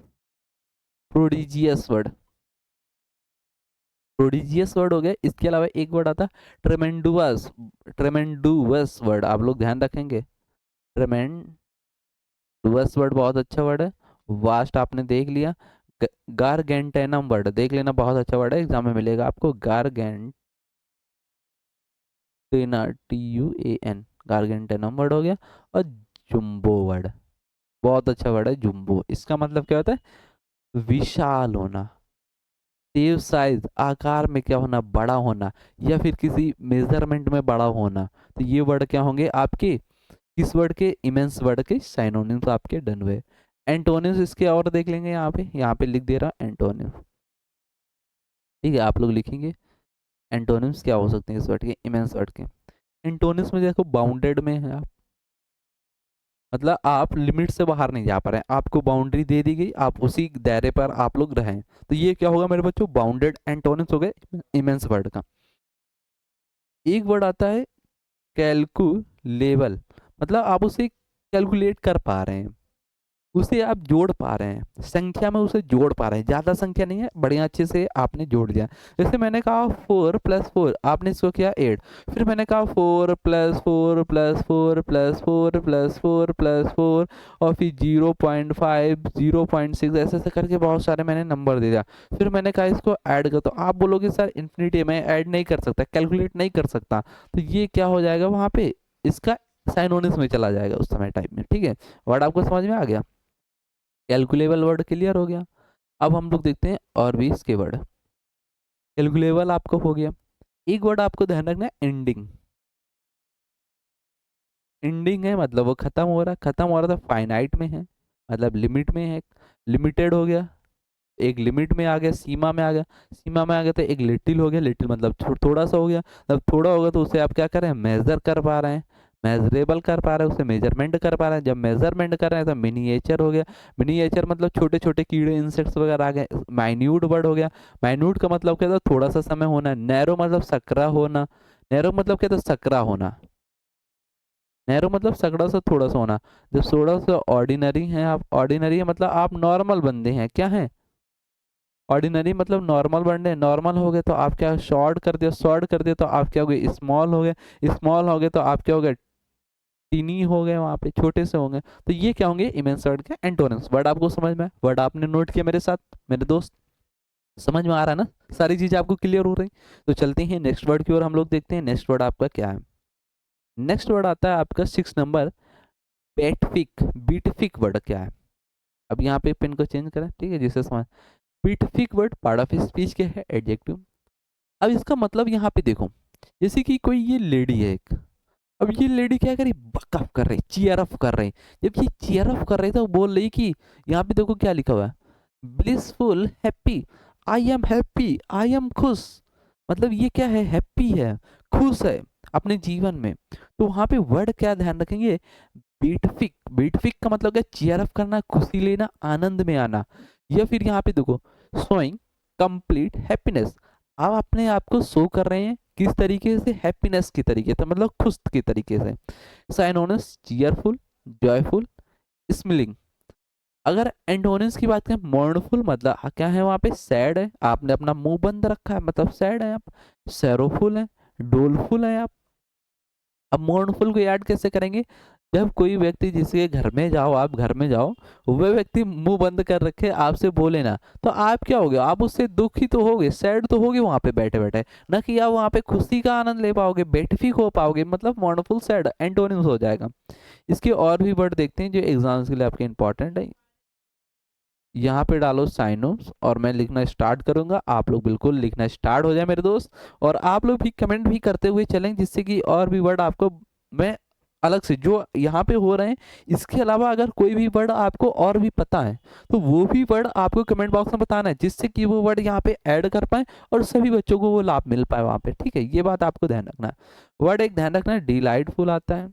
[SPEAKER 1] prodigious word, prodigious word हो गया। इसके अलावा एक वर्ड आता है ट्रेमेंडुअस, ट्रेमेंडुअस वर्ड आप लोग ध्यान रखेंगे। ट्रेमेंडुअस वर्ड बहुत अच्छा वर्ड है। वास्ट आपने देख लिया। गारगेंटेनम वर्ड देख लेना, बहुत अच्छा वर्ड है, एग्जाम में मिलेगा आपको। गारगेंटेना, TUAN, गारगेंटेनम वर्ड हो गया। और जुम्बो वर्ड, बहुत अच्छा वर्ड है जुम्बो। इसका मतलब क्या होता है, विशाल होना, सेव साइज आकार में क्या होना, बड़ा होना, या फिर किसी मेजरमेंट में बड़ा होना। तो ये वर्ड क्या होंगे आपके, किस वर्ड के, इमेंस वर्ड के साइनोनिम्स आपके डन हुए। एंटोनिम्स इसके और देख लेंगे, यहाँ पे लिख दे रहा एंटोनिम्स, ठीक है। आप लोग लिखेंगे एंटोनिम्स क्या हो सकते हैं इस वर्ड के, इमेंस वर्ड के। एंटोनिम्स में देखो बाउंडेड में है आप, मतलब आप लिमिट से बाहर नहीं जा पा रहे हैं, आपको बाउंड्री दे दी गई, आप उसी दायरे पर आप लोग रहें। तो ये क्या होगा मेरे बच्चों, बाउंडेड एंटोनिम्स हो गए इमेंस वर्ड का। एक वर्ड आता है कैलकुलेबल, मतलब आप उसे कैलकुलेट कर पा रहे हैं, उसे आप जोड़ पा रहे हैं, संख्या में उसे जोड़ पा रहे हैं, ज्यादा संख्या नहीं है, बढ़िया अच्छे से आपने जोड़ दिया। जैसे मैंने कहा 4+4, आपने इसको किया 8, फिर मैंने कहा 4+4+4+4+4+4 और फिर 0.5 0.6 ऐसे ऐसे करके बहुत सारे मैंने नंबर दे दिया। फिर मैंने कहा इसको ऐड कर, तो आप बोलोगे सर इन्फिनिटी में ऐड नहीं कर सकता, कैलकुलेट नहीं कर सकता, तो ये क्या हो जाएगा वहां पे, इसका साइनोनिम्स में चला जाएगा उस समय टाइप में, ठीक है। वर्ड आपको समझ में आ गया, कैलकुलेबल वर्ड क्लियर हो गया। अब हम लोग देखते हैं और भी इसके वर्ड। कैलकुलेबल आपको हो गया। एक वर्ड आपको ध्यान रखना है, एंडिंग। एंडिंग है मतलब वो खत्म हो रहा है, खत्म हो रहा था, फाइनाइट में है मतलब लिमिट में है। लिमिटेड हो गया, एक लिमिट में आ गया, सीमा में आ गया, सीमा में आ गया तो एक लिटिल हो गया, लिटिल मतलब थोड़ा सा हो गया। जब थोड़ा होगा तो उसे आप क्या कर रहे हैं, मेजर कर पा रहे हैं, मेजरेबल कर पा रहे हैं, उसे मेजरमेंट कर पा रहे हैं। जब मेजरमेंट कर रहे हैं तो मिनिएचर हो गया, मिनिएचर मतलब छोटे छोटे कीड़े इंसेक्ट्स वगैरह आ गए। माइन्यूट वर्ड हो गया, माइन्यूट का मतलब क्या था, थोड़ा सा समय होना। नैरो मतलब सकरा होना, नैरो मतलब क्या था, सकरा होना, नैरो मतलब सकड़ा सा थोड़ा सा होना। जब थोड़ा सा ऑर्डिनरी है, आप ऑर्डिनरी है मतलब आप नॉर्मल बंदे हैं, क्या है, ऑर्डिनरी मतलब नॉर्मल बनने, नॉर्मल हो गए तो आप क्या, शॉर्ट कर दिया, शॉर्ट कर दिया तो आप क्या हो गए, स्मॉल हो गए, स्मॉल हो गए तो आप क्या हो गए, टीनी हो गए, वहां पे छोटे से होंगे। तो ये क्या होंगे, इमेंस वर्ड के एंटोनिम्स। वर्ड आपको समझ में, वर्ड आपने नोट किया मेरे साथ मेरे दोस्त, समझ में आ रहा है ना, सारी चीजें आपको क्लियर हो रही। तो चलते हैं नेक्स्ट वर्ड की ओर, हम लोग देखते हैं नेक्स्ट वर्ड आपका क्या है। नेक्स्ट वर्ड आता है आपका 6 नंबर, बेटफिक। बीटफिक वर्ड क्या है, अब यहाँ पे पेन को चेंज करें, ठीक है, जिससे समझ। बीटिफिक वर्ड पार्ट ऑफ स्पीच क्या है? एडजेक्टिव। अब इसका मतलब यहाँ पे देखो, जैसे कि कोई ये लेडी है एक, अब ये लेडी क्या कर रही, बकअप कर रही, चीयर अप कर रही। जब ये चीयर अप कर रही तो बोल रही कि, यहाँ पे देखो क्या लिखा हुआ है, blissful happy, I am happy, I am खुश। मतलब ये क्या है, हैप्पी है, खुश है अपने जीवन में। तो वहां पे वर्ड क्या ध्यान रखेंगे, बीटफिक। बीटफिक का मतलब क्या, चीयर अप करना, खुशी लेना, आनंद में आना। या फिर यहाँ पे देखो, शोइंग कंप्लीट हैप्पीनेस, आप अपने आप को शो कर रहे हैं किस तरीके से, हैप्पीनेस की तरीके से, मतलब खुश के तरीके से। Synonyms cheerful, joyful, smiling. अगर एंटोनिम्स की बात करें, मोurnful मतलब क्या है, वहां पे सैड है, आपने अपना मुंह बंद रखा है, मतलब सैड है आप। सैरोफुल है, डोलफुल है आप। अब मोurnful को याद कैसे करेंगे, जब कोई व्यक्ति जिसके घर में जाओ, आप घर में जाओ, वह व्यक्ति मुंह बंद कर रखे आपसे बोले ना, तो आप क्या होगे, आप उससे दुखी तो होगे, सैड तो होगे वहां पे बैठे बैठे, ना कि आप वहां पे खुशी का आनंद ले पाओगे, बेटफिक हो पाओगे, मतलब मोurnful सैड एंटोनिम्स हो जाएगा। इसके और भी वर्ड देखते हैं जो एग्जाम्स के लिए आपके इंपॉर्टेंट है। यहाँ पे डालो साइनोम्स और मैं लिखना स्टार्ट करूंगा, आप लोग बिल्कुल लिखना स्टार्ट हो जाए मेरे दोस्त। और आप लोग भी कमेंट भी करते हुए चलें, जिससे कि और भी वर्ड आपको मैं अलग से जो यहाँ पे हो रहे हैं, इसके अलावा अगर कोई भी वर्ड आपको और भी पता है, तो वो भी वर्ड आपको कमेंट बॉक्स में बताना है, जिससे कि वो वर्ड यहाँ पे ऐड कर पाए और सभी बच्चों को वो लाभ मिल पाए वहाँ पे, ठीक है, ये बात आपको ध्यान रखना है। वर्ड एक ध्यान रखना है, डिलाइटफुल आता है।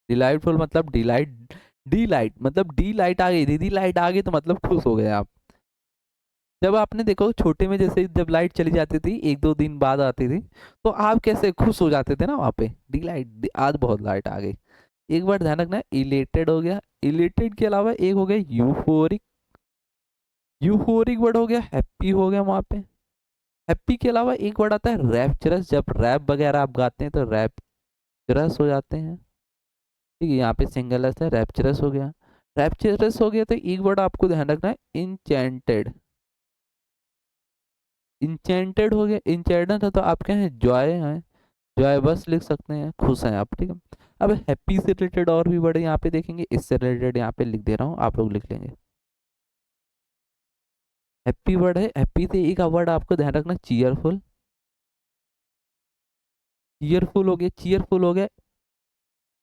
[SPEAKER 1] डिलाइटफुल मतलब डिलाइट, डी लाइट मतलब डी लाइट आ गई, दीदी लाइट आ गई तो मतलब खुश हो गए आप। जब आपने देखो छोटे में, जैसे जब लाइट चली जाती थी, एक दो दिन बाद आती थी, तो आप कैसे खुश हो जाते थे ना वहाँ पे, डी लाइट, आज बहुत लाइट आ गई। एक बार ध्यान रखना, इलेटेड हो गया। इलेटेड के अलावा एक हो गया यूफोरिक। यूफोरिक वर्ड हो गया, हैप्पी हो गया वहाँ पे। हैप्पी के अलावा एक वर्ड आता है रैप्चरस, जब रैप वगैरह आप गाते हैं तो रैप्चरस हो जाते हैं, ठीक है, यहाँ पे सिंगल एस है, रैप्चरस हो गया। रैप्चरस हो गया तो एक वर्ड आपको ध्यान रखना है, इंचेंटेड। इंचेंटेड हो गया, इंचेंटेड है तो आप क्या है, जॉय है, जॉय बस लिख सकते हैं, खुश हैं आप, ठीक है। अब हैप्पी से रिलेटेड और भी वर्ड यहाँ पे देखेंगे, इससे रिलेटेड यहाँ पे लिख दे रहा हूँ, आप लोग लिख लेंगे। हैप्पी वर्ड है, हैप्पी से एक वर्ड आपको ध्यान रखना, चीयरफुल। चीयरफुल हो गया, चीयरफुल हो गया।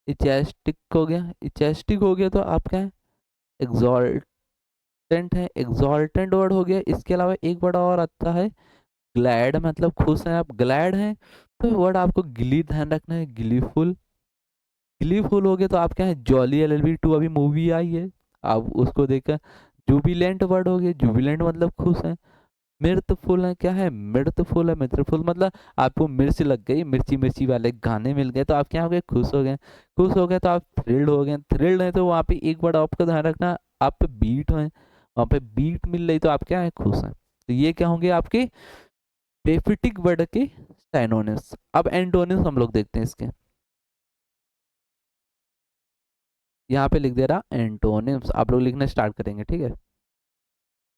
[SPEAKER 1] इचेस्टिक हो गया, इचेस्टिक हो गया तो आप क्या है, एग्जॉल्टेंट है, एग्जॉल्टेंट वर्ड हो गया। इसके अलावा एक वर्ड और आता है, ग्लैड, मतलब खुश हैं आप, ग्लैड हैं, तो वर्ड आपको गिली ध्यान रखना है, गिलीफुल। गिलीफुल हो गया तो आप क्या है, जॉली LLB 2 अभी मूवी आई है, आप उसको देखकर। जुबिलेंट वर्ड हो गया, जुबिलेंट मतलब खुश है। मिर्थफुल है, क्या है, मिर्थफुल है, मिर्थफुल मतलब आपको मिर्च लग गई, मिर्ची मिर्ची वाले गाने मिल गए तो आप क्या हो गए, खुश हो गए। खुश हो गए तो आप थ्रिल्ड हो गए, थ्रिल्ड है तो वहाँ पे एक वर्ड आपका ध्यान रखना, आप पे बीट है, वहाँ पे बीट मिल रही तो आप क्या है, खुश हैं। तो ये क्या होंगे आपके बेफिटिक वर्ड के साइनोनिम्स। अब एंटोनिम्स हम लोग देखते हैं इसके, यहाँ पे लिख दे रहा एंटोनिम्स, आप लोग लिखना स्टार्ट करेंगे, ठीक है,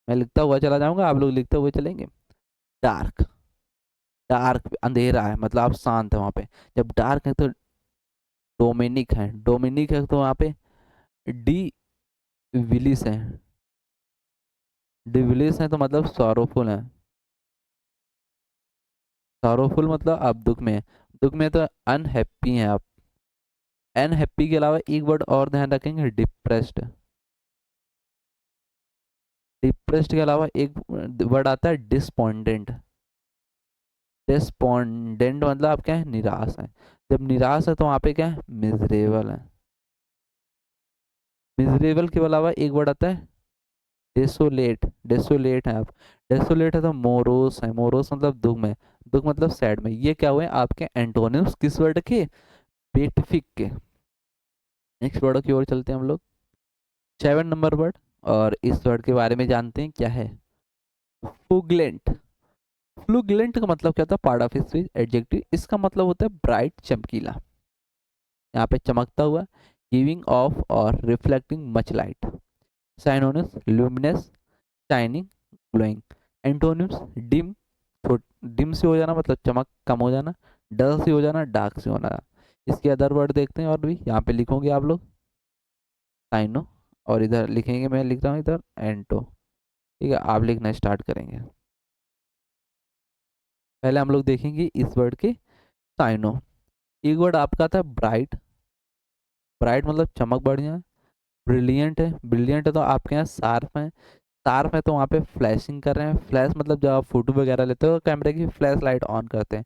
[SPEAKER 1] मैं लिखता हुआ चला जाऊंगा, आप लोग लिखते हुए चलेंगे। डार्क, डार्क अंधेरा है, मतलब आप शांत है वहाँ पे। जब डार्क है तो डोमिनिक है, डोमिनिक है तो वहाँ पे डी विलिस है, डिविलिस है तो मतलब सॉरोफुल है। सॉरोफुल मतलब आप दुख में है, दुख में तो अनहैप्पी हैं आप। अनहैप्पी के अलावा एक वर्ड और ध्यान रखेंगे, डिप्रेस्ड। डिप्रेस्ड के अलावा एक वर्ड आता है डिस्पॉन्डेंट। डिस्पॉन्डेंट मतलब आप क्या है, निराश है। जब निराश है तो वहाँ पे क्या है, मिजरेबल है। मिजरेबल के अलावा एक वर्ड आता है डेसोलेट, डेसोलेट है आप। डेसोलेट है तो मोरोस है, मोरोस मतलब दुख में, दुख मतलब सैड में। ये क्या हुए आपके एंटोनिम्स किस वर्ड के, बेटिफिक के। नेक्स्ट वर्ड की ओर चलते हैं हम लोग, 7 नंबर वर्ड, और इस वर्ड के बारे में जानते हैं क्या है, फ्लूगलेंट। फ्लूगलेंट का मतलब क्या होता है, पार्ट ऑफ स्पीच एडजेक्टिव, इसका मतलब होता है ब्राइट, चमकीला, यहाँ पे चमकता हुआ, गिविंग ऑफ और reflecting much light. Synonyms luminous, shining, glowing. Antonyms dim, dim से हो जाना मतलब चमक कम हो जाना, डल से हो जाना डार्क से होना। इसके अदर वर्ड देखते हैं और भी, यहाँ पे लिखोगे आप लोग साइनो और इधर लिखेंगे, मैं लिख रहा हूँ इधर एंटो। ठीक है, आप लिखना स्टार्ट करेंगे। पहले हम लोग देखेंगे इस वर्ड के साइनो। एक वर्ड आपका था ब्राइट। ब्राइट मतलब चमक बढ़िया। ब्रिलियंट है, ब्रिलियंट है तो आपके यहाँ शार्प है। शार्प है तो वहाँ पे फ्लैशिंग कर रहे हैं। फ्लैश मतलब जब आप फोटो वगैरह लेते हो कैमरे की फ्लैश लाइट ऑन करते हैं।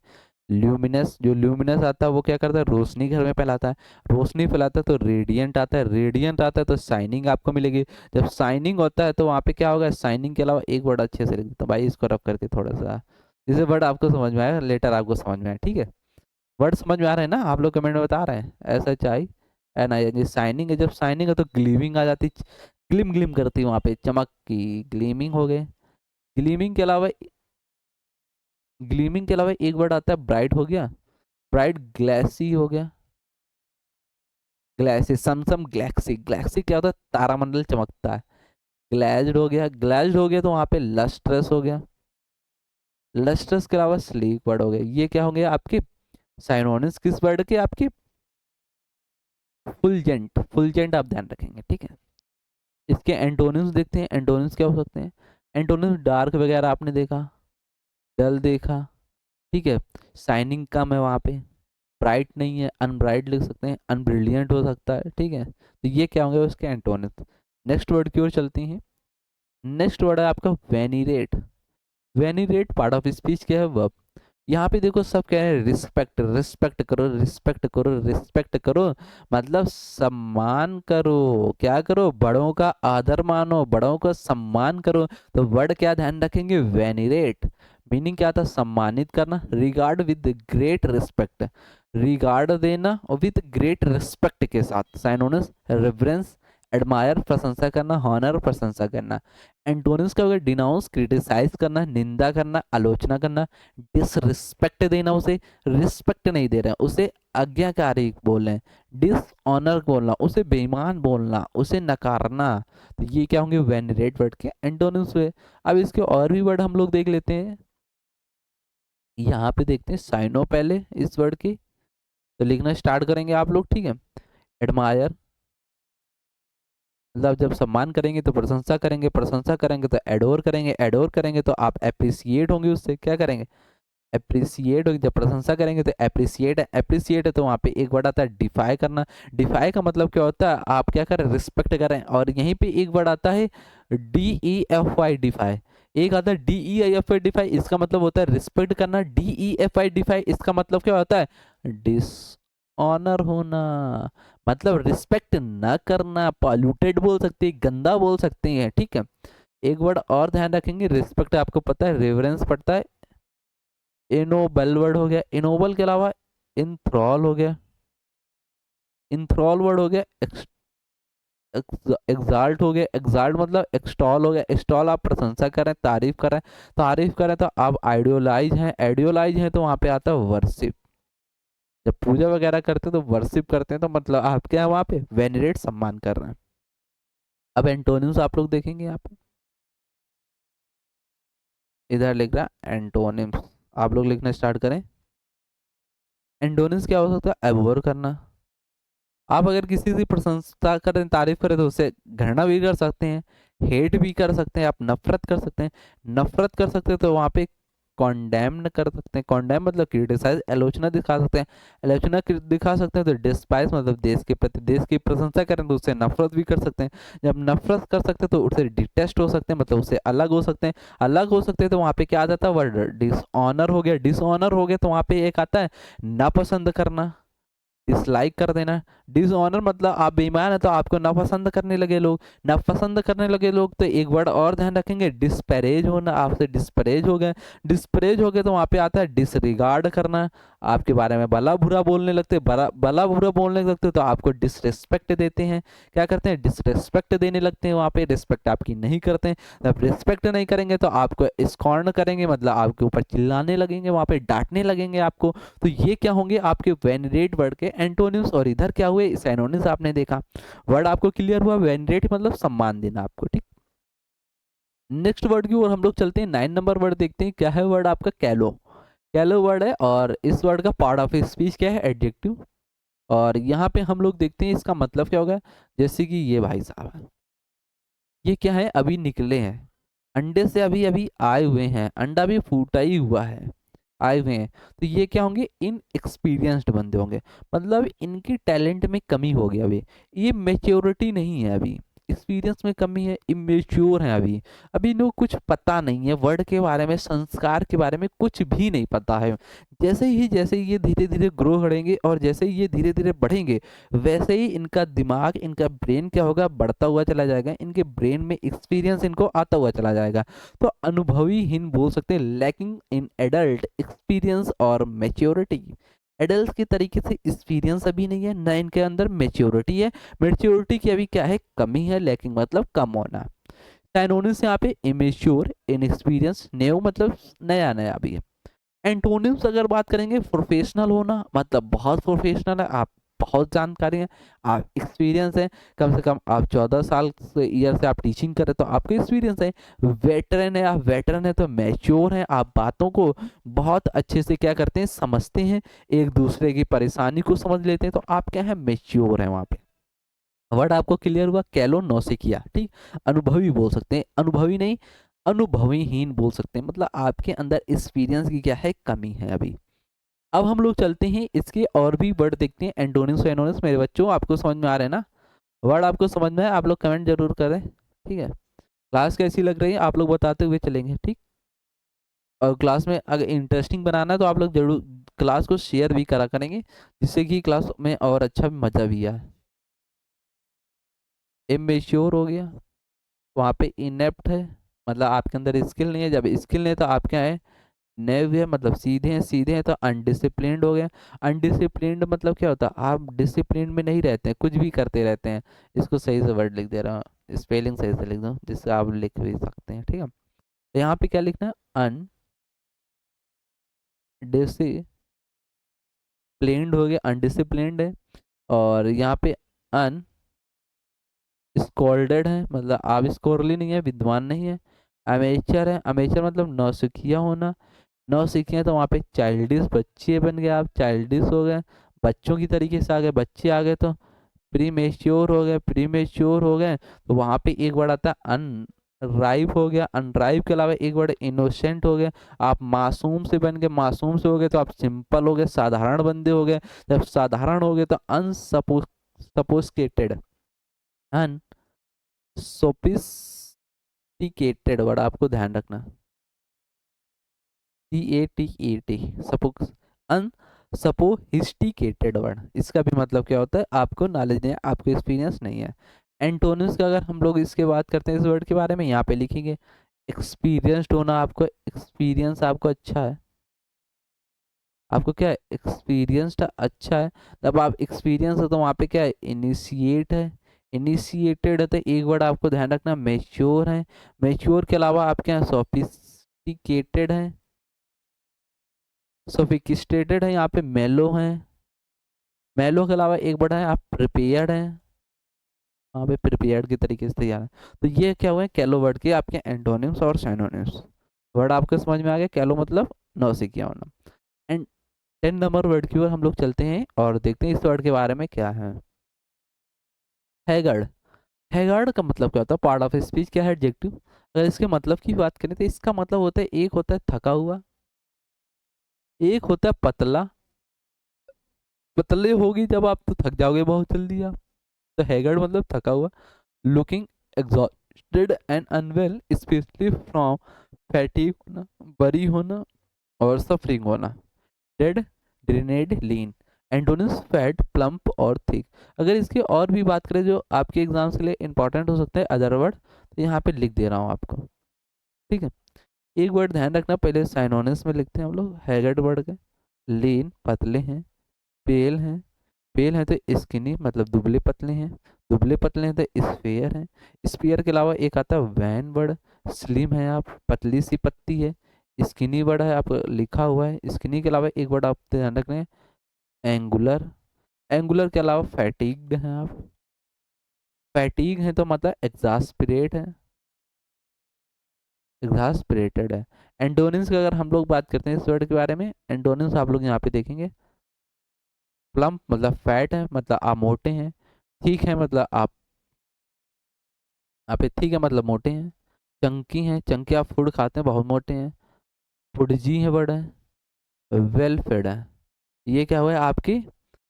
[SPEAKER 1] ल्यूमिनस, जो ल्यूमिनस आता है वो क्या करता है, रोशनी घर में फैलाता है। रोशनी फैलाता है तो रेडियंट आता है। रेडियंट आता है तो शाइनिंग आपको मिलेगी। जब शाइनिंग होता है तो वहाँ पे क्या होगा, शाइनिंग के अलावा एक वर्ड अच्छे से लिख देता हूँ भाई, इसको रब करके थोड़ा सा, जिसे वर्ड आपको समझ में आया, लेटर आपको समझ में आया। ठीक है, वर्ड समझ में आ रहे हैं ना, आप लोग कमेंट में बता रहे हैं। SHINING, शाइनिंग है। जब शाइनिंग है तो ग्लीमिंग आ जाती, ग्लिम ग्लिम करती है वहाँ पे, चमक की, ग्लीमिंग हो गए। ग्लीमिंग के अलावा, ग्लीमिंग के अलावा एक वर्ड आता है ब्राइट हो गया। ब्राइट ग्लैसी हो गया। ग्लैसी, सम ग्लैक्सी। ग्लैक्सी क्या होता है, तारामंडल चमकता है। ग्लैज्ड हो गया। ग्लैज्ड हो गया तो वहाँ पे लस्ट्रस हो गया। लस्ट्रस के अलावा स्लीक वर्ड हो गया। ये क्या हो गया आपके साइनोनिम्स किस वर्ड के, आपके फुलजेंट। फुलजेंट आप ध्यान रखेंगे। ठीक है, इसके एंटोनिम्स देखते हैं। एंटोनिम्स क्या हो सकते हैं। एंटोनिम्स डार्क वगैरह आपने देखा, डल देखा। ठीक है, शाइनिंग कम है वहाँ पे। ब्राइट नहीं है, अनब्राइट लिख सकते हैं, अनब्रिलियंट हो सकता है। ठीक है, तो ये क्या होंगे उसके एंटोनिम्स। नेक्स्ट वर्ड की ओर चलती हैं। नेक्स्ट वर्ड है आपका वेनिरेट। वेनिरेट पार्ट ऑफ स्पीच क्या है, वर्ब। यहाँ पे देखो सब कह रहे हैं रिस्पेक्ट, रिस्पेक्ट करो, रिस्पेक्ट करो, रिस्पेक्ट करो। मतलब सम्मान करो। क्या करो, बड़ों का आदर मानो, बड़ों का सम्मान करो। तो वर्ड क्या ध्यान रखेंगे, वेनिरेट। मीनिंग क्या था, सम्मानित करना, regard with great respect. Regard देना और विद ग्रेट रिस्पेक्ट के साथ। साइनोनिम्स रेवरेंस, एडमायर प्रशंसा करना, हॉनर प्रशंसा करना। एंटोनिम्स क्या होगा, डिनाउंस क्रिटिसाइज करना, निंदा करना, आलोचना करना। डिसरिस्पेक्ट देना, उसे रिस्पेक्ट नहीं दे रहे हैं, उसे आज्ञाकारी बोल रहे हैं। डिसऑनर बोलना, उसे बेईमान बोलना, उसे नकारना। तो ये क्या होंगे, वेनरेट वर्ड के एंटोनिम्स हुए। अब इसके और भी वर्ड हम लोग देख लेते हैं। यहाँ पे देखते हैं साइनो पहले इस वर्ड की, तो लिखना स्टार्ट करेंगे आप लोग। ठीक है, एडमायर मतलब जब सम्मान करेंगे तो प्रशंसा करेंगे, प्रशंसा करेंगे तो एडोर करेंगे, एडोर करेंगे तो आप अप्रिसिएट होंगे, उससे क्या करेंगे, अप्रिसिएट हो। जब प्रशंसा करेंगे तो अप्रिसिएट है। अप्रिसिएट है तो वहाँ पे एक वर्ड आता है डिफाई करना। डिफाई का मतलब क्या होता है, आप क्या करें, रिस्पेक्ट करें। और यहीं पे एक वर्ड आता है DEFY, डिफाई। एक आता है DEIFI, डिफाई, इसका मतलब होता है रिस्पेक्ट करना। DEFI डिफाई, इसका मतलब क्या होता है, डिस ऑनर होना, मतलब रिस्पेक्ट ना करना। पॉल्यूटेड बोल सकते हैं, गंदा बोल सकते हैं। ठीक है, एक वर्ड और ध्यान रखेंगे, रिस्पेक्ट आपको पता है, रेवरेंस पड़ता है। इनोबल वर्ड हो गया। इनोबल के अलावा इंथ्रॉल हो गया। इंथ्रॉल वर्ड हो गया। एग्जाल्ट हो गया। एग्जाल्ट मतलब एक्सटॉल हो गया। एक्सटॉल आप प्रशंसा करें, तारीफ करें। तारीफ करें तो आप आइडियोलाइज हैं। आइडियोलाइज हैं तो वहां पे आता है वर्शिप। जब पूजा वगैरह करते हैं तो वर्शिप करते हैं, तो मतलब आप क्या है वहां पे, वेनरेट, सम्मान कर रहे हैं। अब एंटोनिम्स आप लोग देखेंगे यहाँ पे, इधर लिख रहा है एंटोनिम्स, आप लोग लिखना स्टार्ट करें। एंटोनिम्स क्या हो सकता है, एबोर करना। आप अगर किसी की प्रशंसा करें, तारीफ करें तो उसे घृणा भी कर सकते हैं, हेट भी कर सकते हैं, आप नफरत कर सकते हैं। नफरत कर सकते हैं तो वहाँ पे कॉन्डेम्न कर सकते हैं। कॉन्डेम मतलब क्रिटिसाइज, आलोचना दिखा सकते हैं। आलोचना दिखा सकते हैं तो डिस्पाइस मतलब देश के प्रति, देश की प्रशंसा करें तो उससे नफरत भी कर सकते हैं। जब नफरत कर सकते हैं तो उससे डिटेस्ट हो सकते हैं, मतलब उससे अलग हो सकते हैं। अलग हो सकते हैं तो वहाँ पे क्या आ जाता है, वर्ड डिसऑनर हो गया। डिसऑनर हो गया तो वहाँ पे एक आता है नापसंद करना, डिसलाइक कर देना। डिसऑनर मतलब आप बेईमान है तो आपको नापसंद करने लगे लोग। नापसंद करने लगे लोग तो एक वर्ड और ध्यान रखेंगे, डिस्परेज होना, आपसे डिस्परेज हो गए। डिस्परेज हो गए तो वहां पे आता है डिसरिगार्ड करना। आपके बारे में भला बुरा बोलने लगते, भला बुरा बोलने लगते तो आपको डिसरिस्पेक्ट देते हैं। क्या करते हैं, डिसरिस्पेक्ट देने लगते हैं, वहां पे रिस्पेक्ट आपकी नहीं करते हैं। जब रिस्पेक्ट नहीं करेंगे तो आपको स्कॉर्न करेंगे, मतलब आपके ऊपर चिल्लाने लगेंगे, वहां पे डांटने लगेंगे आपको। तो ये क्या होंगे आपके वेनरेट वर्ड के एंटोनिम्स। और इधर क्या हुए, सिनोनिम्स आपने देखा। वर्ड आपको क्लियर हुआ, वेनरेट मतलब सम्मान देना आपको। ठीक, नेक्स्ट वर्ड की ओर हम लोग चलते हैं। 9 नंबर वर्ड देखते हैं, क्या है वर्ड आपका, कैलो। कैलो वर्ड है और इस वर्ड का पार्ट ऑफ स्पीच क्या है, एडजेक्टिव। और यहाँ पे हम लोग देखते हैं इसका मतलब क्या होगा, जैसे कि ये भाई साहब है, ये क्या है, अभी निकले हैं, अंडे से अभी अभी आए हुए हैं, अंडा भी फूटा ही हुआ है, आए हुए हैं। तो ये क्या होंगे, इन एक्सपीरियंस्ड बंदे होंगे, मतलब इनकी टैलेंट में कमी होगी अभी, ये मेच्योरिटी नहीं है अभी, एक्सपीरियंस में कमी है, इमेच्योर है अभी, अभी इनको कुछ पता नहीं है, वर्ड के बारे में, संस्कार के बारे में कुछ भी नहीं पता है। जैसे ही ये धीरे धीरे ग्रो करेंगे और जैसे ही ये धीरे धीरे बढ़ेंगे, वैसे ही इनका दिमाग, इनका ब्रेन क्या होगा, बढ़ता हुआ चला जाएगा, इनके ब्रेन में एक्सपीरियंस इनको आता हुआ चला जाएगा। तो अनुभवीहीन बोल सकते हैं, लैकिंग इन एडल्ट एक्सपीरियंस और मैच्योरिटी। एडल्ट के तरीके से एक्सपीरियंस अभी नहीं है, ना इनके अंदर मैच्योरिटी है, मैच्योरिटी की अभी क्या है, कमी है, लैकिंग मतलब कम होना। साइनोनिम्स यहाँ पे इमेच्योर, इनएक्सपीरियंस, न्यू मतलब नया नया भी है। एंटोनिम्स अगर बात करेंगे, प्रोफेशनल होना मतलब बहुत प्रोफेशनल है, आप बहुत जानकारी है, आप एक्सपीरियंस है, कम से कम आप 14 साल से ईयर से आप टीचिंग कर रहे तो आपको एक्सपीरियंस है। वेटरन है, आप वेटरन है तो मैच्योर है, आप बातों को बहुत अच्छे से क्या करते हैं, समझते हैं, एक दूसरे की परेशानी को समझ लेते हैं, तो आप क्या है, मैच्योर है वहाँ पे। वर्ड आपको क्लियर हुआ, कैलो नौसिखिया, ठीक। अनुभवी बोल सकते हैं, अनुभवी नहीं, अनुभवीहीन बोल सकते हैं, मतलब आपके अंदर एक्सपीरियंस की क्या है, कमी है अभी। अब हम लोग चलते हैं इसके और भी वर्ड देखते हैं, एंटोनिम्स एनोनिम्स। मेरे बच्चों आपको समझ में आ रहे हैं ना, वर्ड आपको समझ में है, आप लोग कमेंट जरूर करें, ठीक है। क्लास कैसी लग रही है आप लोग बताते हुए चलेंगे, ठीक। और क्लास में अगर इंटरेस्टिंग बनाना है तो आप लोग जरूर क्लास को शेयर भी करा करेंगे, जिससे कि क्लास में और अच्छा मजा भी आए। इमेच्योर हो गया, वहाँ पे इनेप्ट है, मतलब आपके अंदर स्किल नहीं है, जब स्किल नहीं है तो आप क्या है, नेव है, मतलब सीधे हैं तो अनडिसिप्लिन्ड हो गए। अनडिसिप्लिन्ड मतलब क्या होता है, आप डिसिप्लिन में नहीं रहते हैं, कुछ भी करते रहते हैं। इसको सही से वर्ड लिख दे रहा हूँ, स्पेलिंग सही से लिख दो जिससे आप लिख भी सकते हैं, ठीक है। तो यहाँ पे क्या लिखना है, अनडिसिप्लिन्ड हो गया, अनडिसिप्लिन्ड है। और यहाँ पे अन स्कॉल्डेड है, मतलब आप स्कॉलरली नहीं है, विद्वान नहीं है। अमेचर है, अमेचर मतलब नौसिखिया होना, नौसिखिया तो वहाँ पे चाइल्डिश, बच्चे बन गए, आप चाइल्डिश हो गए, बच्चों की तरीके से आ गए, बच्चे आ गए तो प्री मेच्योर हो गए, प्री मेच्योर हो गए। तो वहाँ पे एक वर्ड आता है अनराइप हो गया, अनराइप के अलावा एक वर्ड इनोसेंट हो गया, आप मासूम से बन गए, मासूम से हो गए तो आप सिंपल हो गए, साधारण बंदे हो गए, जब साधारण हो गए तो अनसपोस्टिकेटेड, सोफिस्टिकेटेड वर्ड आपको ध्यान रखना, CATET, सपोज अनसपोहिस्टिकेटेड वर्ड, इसका भी मतलब क्या होता है, आपको नॉलेज नहीं है, आपको एक्सपीरियंस नहीं है। एंटोनिम्स का अगर हम लोग इसके बात करते हैं इस वर्ड के बारे में, यहाँ पे लिखेंगे एक्सपीरियंस्ड होना, आपको एक्सपीरियंस आपको अच्छा है, आपको क्या है, एक्सपीरियंस्ड अच्छा है। जब आप एक्सपीरियंस है तो वहाँ पे क्या है, इनिशिएट है, इनिशिएटेड है तो एक वर्ड आपको ध्यान रखना, मेच्योर है। मेच्योर के अलावा आप क्या है, सोफिस्टिकेटेड है, सोफिस्टिकेटेड है, यहाँ पे मेलो है, मेलो के अलावा एक वर्ड है, आप प्रिपेयर्ड है, वहाँ पे प्रिपेयर्ड के तरीके से तैयार है। तो ये क्या हुए, कैलो वर्ड के आपके एंटोनिम्स और सिनोनिम्स। वर्ड आपको समझ में आ गया, कैलो मतलब नौसिखिया होना। एंड 10 नंबर वर्ड की ओर हम लोग चलते हैं और देखते हैं इस वर्ड के बारे में क्या है। हैगर्ड, हैगर्ड का मतलब क्या होता है, पार्ट ऑफ स्पीच क्या है, एडजेक्टिव। अगर इसके मतलब की बात करें तो इसका मतलब होता है, एक होता है थका हुआ, एक होता है पतला, पतले होगी जब आप तो थक जाओगे बहुत जल्दी आप। तो हैगर्ड मतलब थका हुआ, looking exhausted and unwell specially from fatigue होना, बरी होना और सफरिंग होना। Dead, drained, lean. Antonyms fat, plump और थिक। अगर इसकी और भी बात करें जो आपके एग्जाम्स के लिए इंपॉर्टेंट हो सकते हैं अदर वर्ड, तो यहाँ पे लिख दे रहा हूँ आपको, ठीक है। एक वर्ड ध्यान रखना, पहले साइनोनिम्स में लिखते हैं हम लोग, हैगर्ड वर्ड के, लीन पतले हैं, पेल हैं, पेल हैं तो स्किनी मतलब दुबले पतले हैं, दुबले पतले हैं तो स्फेयर हैं, स्फीयर के अलावा एक आता है वैन वर्ड, स्लिम है आप, पतली सी पत्ती है, स्किनी वर्ड है आप लिखा हुआ है, स्किनी के अलावा एक वर्ड आप ध्यान रखना है, एंगुलर, एंगुलर के अलावा फैटिग्ड हैं आप, फैटिग है तो मतलब एग्जास्पिरेट है, एग्जास्पिरेटेड है। एंटोनिम्स की अगर हम लोग बात करते हैं इस वर्ड के बारे में, एंटोनिम्स आप लोग यहाँ पे देखेंगे, प्लम्प मतलब फैट है, मतलब आप मोटे हैं, ठीक है मतलब आप यहाँ पे ठीक है, मतलब मोटे हैं। चंकी हैं, चंकी आप फूड खाते हैं, बहुत मोटे हैं। फुडजी है वर्ड है। वेल फेड है। ये क्या हुआ है आपकी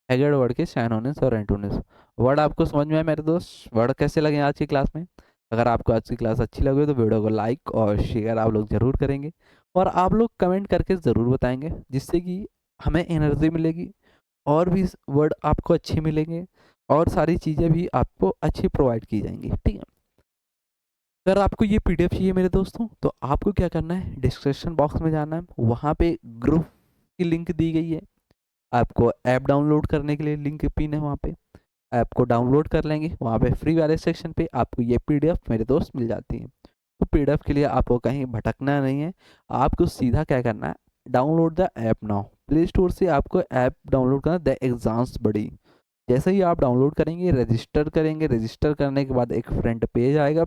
[SPEAKER 1] एगेड वर्ड के सैनोनिम्स और एंटोनिम्स। वर्ड आपको समझ में आए मेरे दोस्त? वर्ड कैसे लगे आज की क्लास में? अगर आपको आज की क्लास अच्छी लगी तो वीडियो को लाइक और शेयर आप लोग ज़रूर करेंगे, और आप लोग कमेंट करके ज़रूर बताएंगे, जिससे कि हमें एनर्जी मिलेगी, और भी वर्ड आपको अच्छे मिलेंगे, और सारी चीज़ें भी आपको अच्छी प्रोवाइड की जाएंगी, ठीक है। अगर आपको ये पीडीएफ चाहिए मेरे दोस्तों, तो आपको क्या करना है, डिस्क्रिप्शन बॉक्स में जाना है, वहाँ पे ग्रुप की लिंक दी गई है। आपको ऐप डाउनलोड करने के लिए लिंक पिन है वहाँ पे। ऐप को डाउनलोड कर लेंगे, वहाँ पे फ्री वाले सेक्शन पे आपको ये पीडीएफ मेरे दोस्त मिल जाती है। तो पीडीएफ के लिए आपको कहीं भटकना नहीं है, आपको सीधा क्या करना है, download the app now. Play store से आपको ऐप डाउनलोड करना, द एग्जाम्स बड़ी। जैसे ही आप डाउनलोड करेंगे, रजिस्टर करेंगे, रजिस्टर करने के बाद एक फ्रंट पेज आएगा,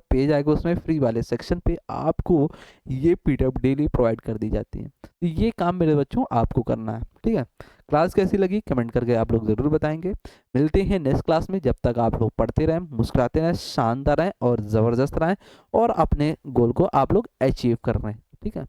[SPEAKER 1] उसमें फ्री वाले सेक्शन पे आपको ये पीडीएफ डेली प्रोवाइड कर दी जाती है। तो ये काम मेरे बच्चों आपको करना है, ठीक है। क्लास कैसी लगी कमेंट करके आप लोग ज़रूर बताएंगे। मिलते हैं नेक्स्ट क्लास में, जब तक आप लोग पढ़ते रहें, मुस्कुराते रहें, शानदार रहें और ज़बरदस्त रहें, और अपने गोल को आप लोग अचीव कर रहे हैं, ठीक है।